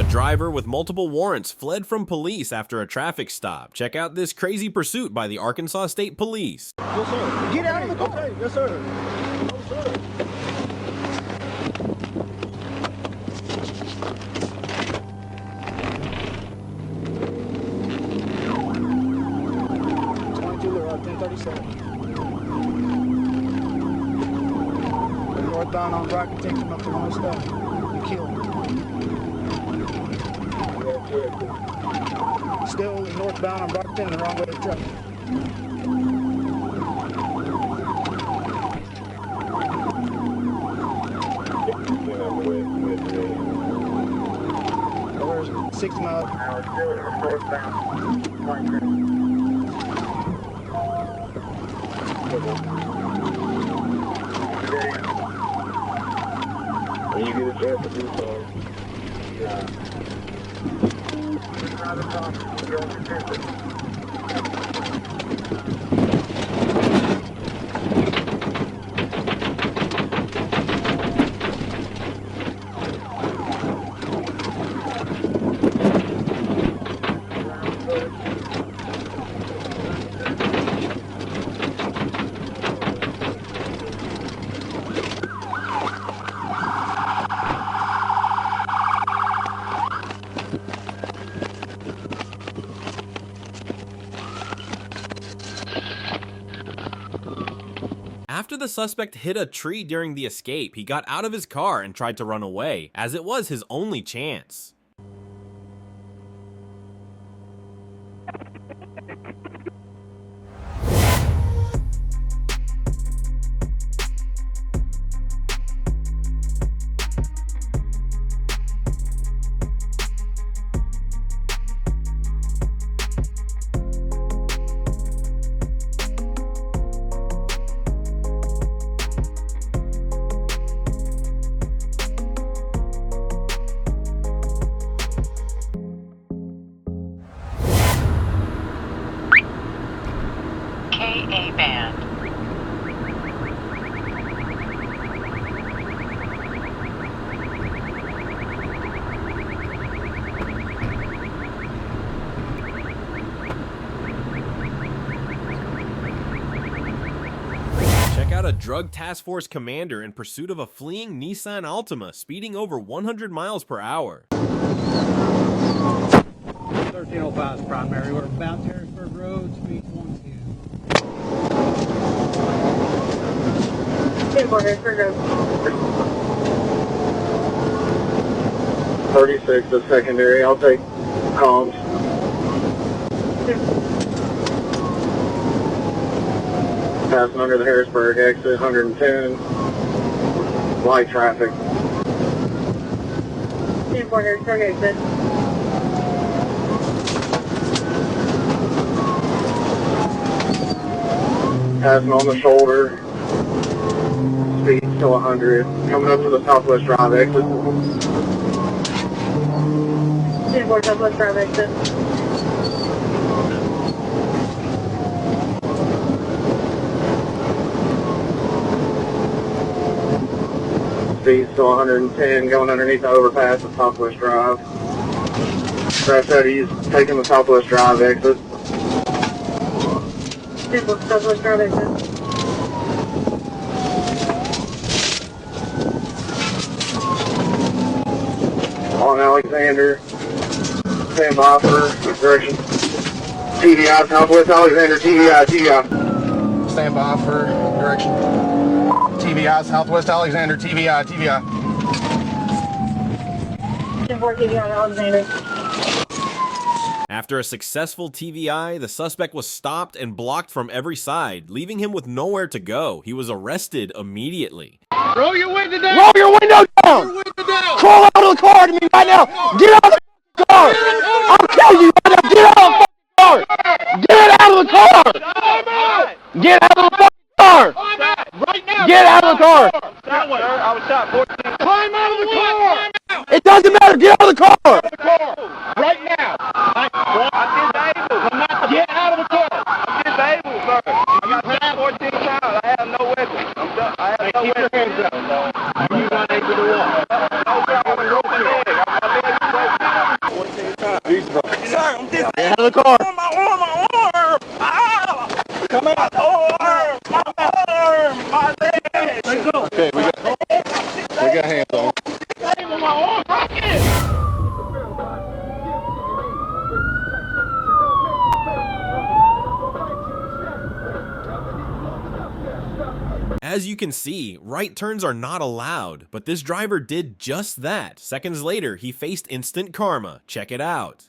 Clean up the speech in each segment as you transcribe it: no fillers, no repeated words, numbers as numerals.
driver with multiple warrants fled from police after a traffic stop. Check out this crazy pursuit by the Arkansas State Police. Yes, sir. Get out of the car. Okay. Yes, sir. No, sir. Northbound on Rocket, takes him up to one stop. You killed him. Still northbound on Rockton, the wrong way of traffic. There's 6 miles an hour. Still northbound. When you get a chance to do so, After the suspect hit a tree during the escape, he got out of his car and tried to run away, as it was his only chance. A band. Check out a drug task force commander in pursuit of a fleeing Nissan Altima speeding over 100 miles per hour. 1305 is primary. We're about Harrisburg Road, speed 12. 36 is secondary. I'll take comms. Passing under the Harrisburg exit, 110. Light traffic. 10 Harrisburg exit. Passing on the shoulder. Speed still 100. Coming up to the Southwest Drive exit. 10 Southwest Drive exit. Speed still 110, going underneath the overpass at Southwest Drive. Crash said he's taking the Southwest Drive exit. 10 Southwest Drive exit. On Alexander, stand by for direction. TVI, Southwest Alexander, TVI. Stand by for direction. TVI, Southwest Alexander, TVI. 10 TVI, Alexander. After a successful TVI, the suspect was stopped and blocked from every side, leaving him with nowhere to go. He was arrested immediately. Roll your window down! Roll your window down! Crawl out of the car to me right now! Get out of the car! I'll kill you right now! Get out of the car! Get out of the car! Get out of the car! Right now! Get out of the car! That way. I was shot 14. Climb out of the car! It doesn't matter! Get out of the car! Right now! I'm disabled. Get out of the car! I'm disabled, sir. I got shot 14 times. I have no weapon. I have no Keep your weapon. hands up. Are you unable to walk? No, sir. I'm a broken leg. My leg is broken. of the car. My arm! Ah! Come out! Arm! My leg! Let's go! Okay, we got hands on. My arm! Rocket! As you can see, right turns are not allowed, but this driver did just that. Seconds later, he faced instant karma. Check it out.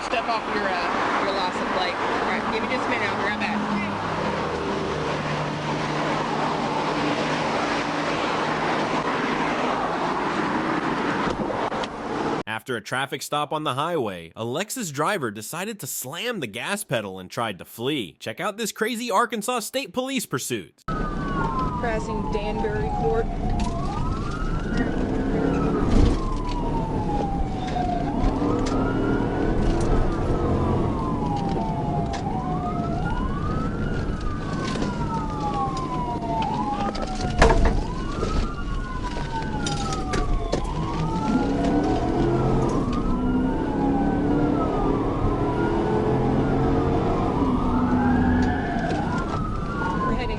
Step off your license plate. All right, give me just a minute. I'll be right back. After a traffic stop on the highway, a Lexus driver decided to slam the gas pedal and tried to flee. Check out this crazy Arkansas State Police pursuit. Crossing Danbury Court.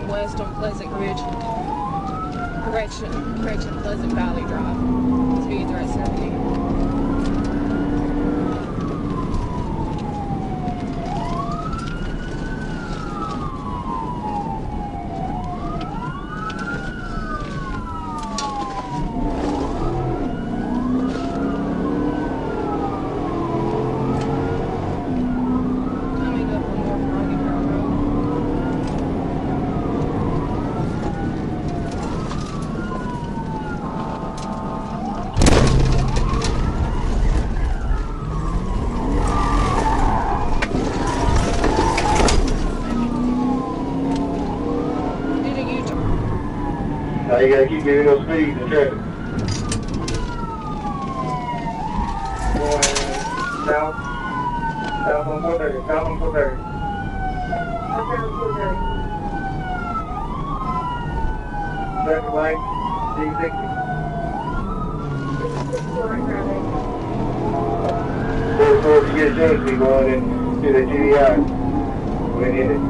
West on Pleasant Ridge, correction, Pleasant Valley Drive. Speed right 70. Now you gotta keep giving those speeds in traffic. Going south on 430, south on 430. Traffic light, D60. If you get a chance, be going into the GDI. We need it.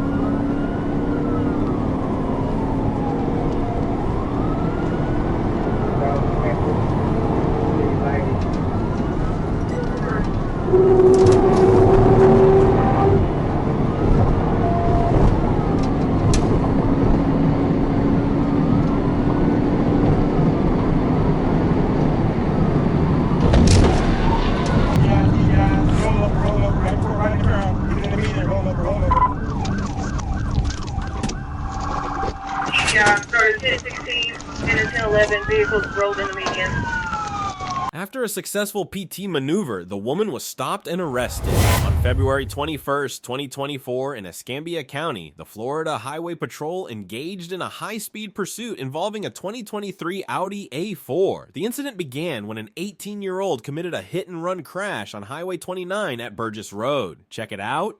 Started 10:16 and at 10:11 vehicles rolled in the median. After a successful PT maneuver, the woman was stopped and arrested. On February 21st, 2024, in Escambia County, the Florida Highway Patrol engaged in a high-speed pursuit involving a 2023 Audi A4. The incident began when an 18-year-old committed a hit-and-run crash on Highway 29 at Burgess Road. Check it out.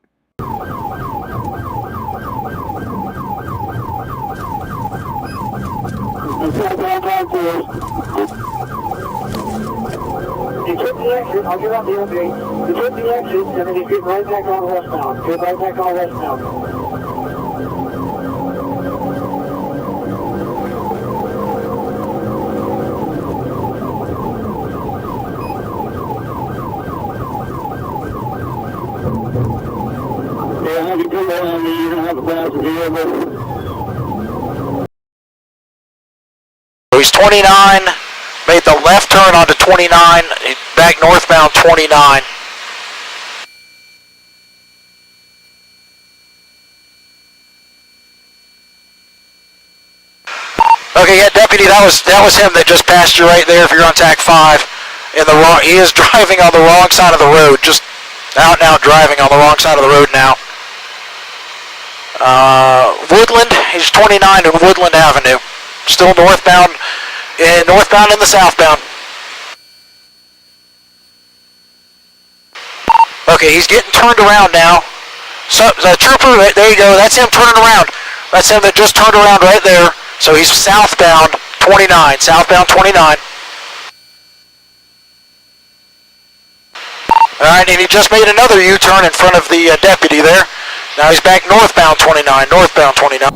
He took the exit, I'll get out the old gate. He took the exit, and then he's getting right back on westbound. Get right back on westbound. Yeah, I have you come on me, you don't have a thousand here, He's 29, made the left turn onto 29, back northbound 29. Okay, yeah, deputy, that was him that just passed you right there if you're on TAC 5. He is driving on the wrong side of the road, just out and out driving on the wrong side of the road now. Woodland, he's 29 in Woodland Avenue. Still northbound in the southbound. Okay, he's getting turned around now. So the trooper, there you go, that's him turning around. That's him that just turned around right there. So he's southbound 29, southbound 29. Alright, and he just made another U-turn in front of the deputy there. Now he's back northbound 29, northbound 29.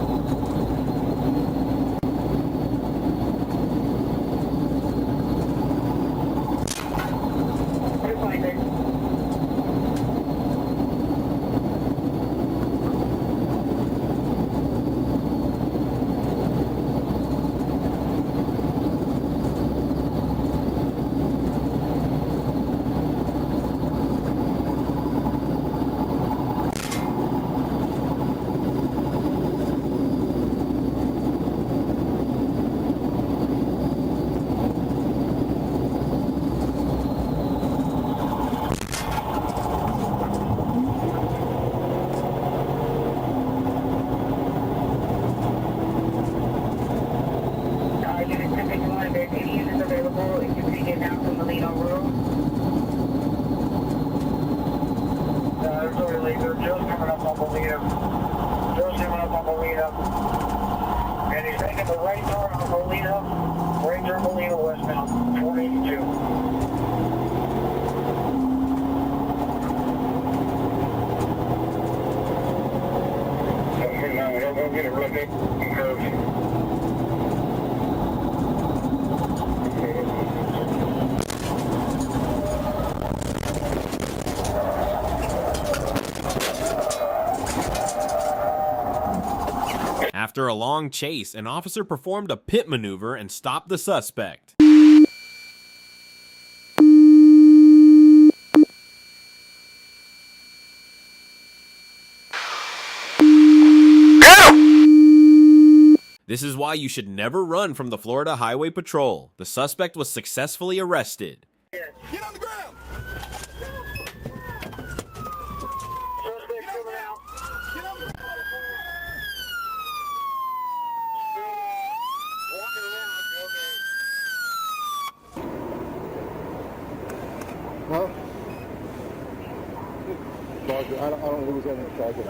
And he's taking the right turn on Molina, right turn Molina westbound, 482. Don't get it right there. After a long chase, an officer performed a pit maneuver and stopped the suspect. This is why you should never run from the Florida Highway Patrol. The suspect was successfully arrested. Get on the ground! Suspect coming out. Get on the ground! Walking around, okay. Huh? Charger. I don't lose any charger.